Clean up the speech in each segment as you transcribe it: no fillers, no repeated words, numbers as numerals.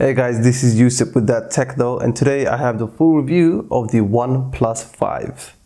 Hey guys, this is Yusuf with That Tech Though, and today I have the full review of the OnePlus 5.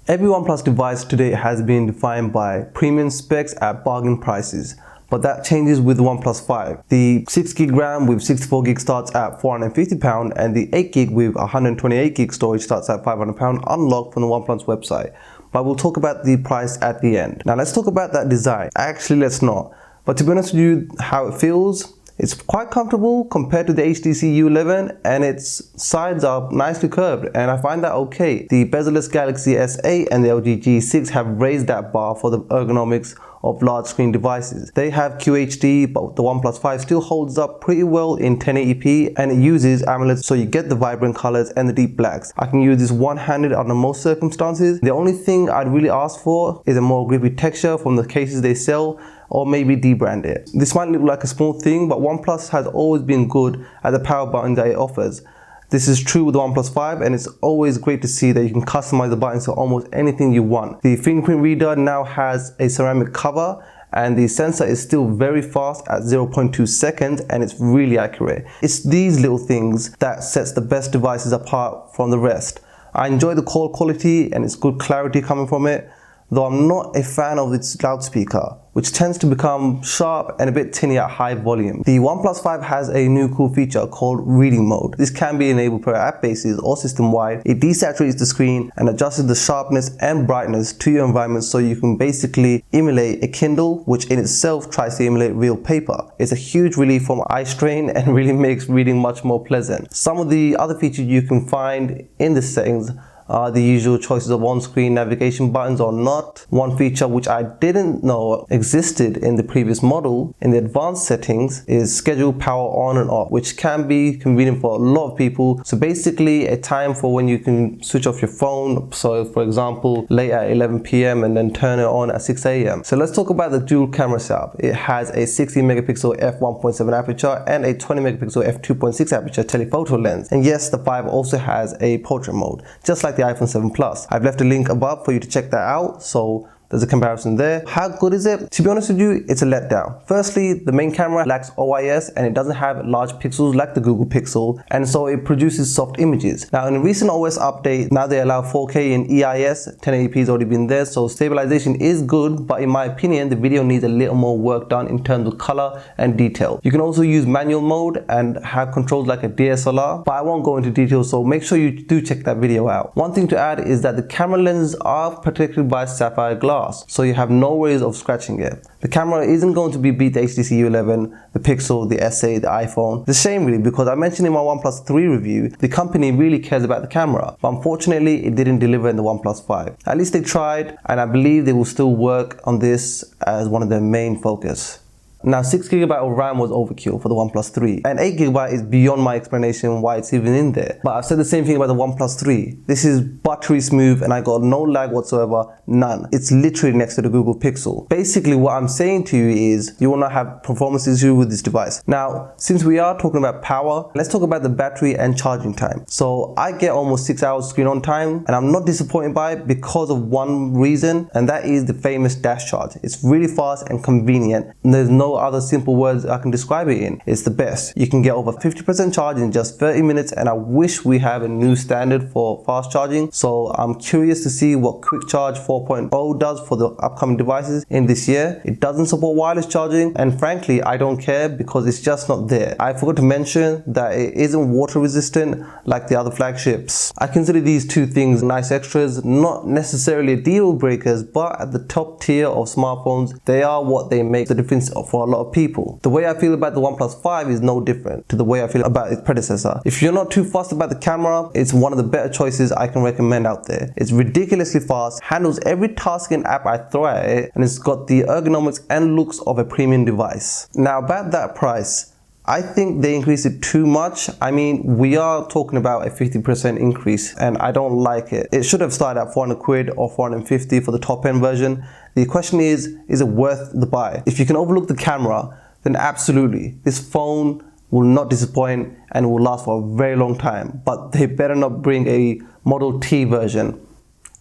Every OnePlus device today has been defined by premium specs at bargain prices, but that changes with the OnePlus 5. The 6GB RAM with 64GB starts at £450 and the 8GB with 128GB storage starts at £500 unlocked from the OnePlus website. But we'll talk about the price at the end. Now let's talk about that design. Actually, let's not. But to be honest with you, how it feels, it's quite comfortable compared to the HTC U11 and its sides are nicely curved and I find that okay. The bezel-less Galaxy S8 and the LG G6 have raised that bar for the ergonomics of large screen devices. They have QHD, but the OnePlus 5 still holds up pretty well in 1080p and it uses AMOLED, so you get the vibrant colors and the deep blacks. I can use this one-handed under most circumstances. The only thing I'd really ask for is a more grippy texture from the cases they sell, or maybe debrand it. This might look like a small thing, but OnePlus has always been good at the power button that it offers. This is true with the OnePlus 5 and it's always great to see that you can customize the buttons to almost anything you want. The fingerprint reader now has a ceramic cover and the sensor is still very fast at 0.2 seconds and it's really accurate. It's these little things that sets the best devices apart from the rest. I enjoy the call quality and it's good clarity coming from it, though I'm not a fan of its loudspeaker, which tends to become sharp and a bit tinny at high volume. The OnePlus 5 has a new cool feature called reading mode. This can be enabled per app basis or system wide. It desaturates the screen and adjusts the sharpness and brightness to your environment, so you can basically emulate a Kindle, which in itself tries to emulate real paper. It's a huge relief from eye strain and really makes reading much more pleasant. Some of the other features you can find in the settings are the usual choices of on-screen navigation buttons or not. One feature which I didn't know existed in the previous model in the advanced settings is schedule power on and off, which can be convenient for a lot of people. So basically a time for when you can switch off your phone. So for example, late at 11 PM and then turn it on at 6 AM. So let's talk about the dual camera setup. It has a 60 megapixel f1.7 aperture and a 20 megapixel f2.6 aperture telephoto lens. And yes, the 5 also has a portrait mode, just like the iPhone 7 Plus. I've left a link above for you to check that out, so there's a comparison there. How good is it? To be honest with you, it's a letdown. Firstly, the main camera lacks OIS and it doesn't have large pixels like the Google Pixel, and so it produces soft images. Now in a recent OS update, now they allow 4K in EIS, 1080p has already been there, so stabilization is good, but in my opinion, the video needs a little more work done in terms of color and detail. You can also use manual mode and have controls like a DSLR, but I won't go into detail, so make sure you do check that video out. One thing to add is that the camera lenses are protected by sapphire glass, so you have no worries of scratching it. The camera isn't going to beat the HTC U11, the Pixel, the S8, the iPhone. It's a shame really, because I mentioned in my OnePlus 3 review, the company really cares about the camera, but unfortunately it didn't deliver in the OnePlus 5. At least they tried, and I believe they will still work on this as one of their main focus. Now 6GB of RAM was overkill for the OnePlus 3 and 8GB is beyond my explanation why it's even in there. But I've said the same thing about the OnePlus 3. This is buttery smooth and I got no lag whatsoever, none. It's literally next to the Google Pixel. Basically what I'm saying to you is you will not have performance issues with this device. Now since we are talking about power, let's talk about the battery and charging time. So I get almost 6 hours screen on time and I'm not disappointed by it because of one reason, and that is the famous dash charge. It's really fast and convenient and there's no other simple words I can describe it in. It's the best. You can get over 50% charge in just 30 minutes and I wish we have a new standard for fast charging. So I'm curious to see what Quick Charge 4.0 does for the upcoming devices in this year. It doesn't support wireless charging and frankly I don't care because it's just not there. I forgot to mention that it isn't water resistant like the other flagships. I consider these two things nice extras, not necessarily deal breakers, but at the top tier of smartphones, they are what they make the difference for a lot of people. The way I feel about the OnePlus 5 is no different to the way I feel about its predecessor. If you're not too fussed about the camera, it's one of the better choices I can recommend out there. It's ridiculously fast, handles every task and app I throw at it, and it's got the ergonomics and looks of a premium device. Now about that price, I think they increased it too much. I mean, we are talking about a 50% increase and I don't like it. It should have started at 400 quid or 450 for the top end version. The question is it worth the buy? If you can overlook the camera, then absolutely. This phone will not disappoint and will last for a very long time, but they better not bring a Model T version.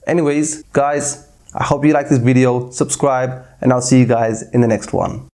Anyways, guys, I hope you like this video, subscribe, and I'll see you guys in the next one.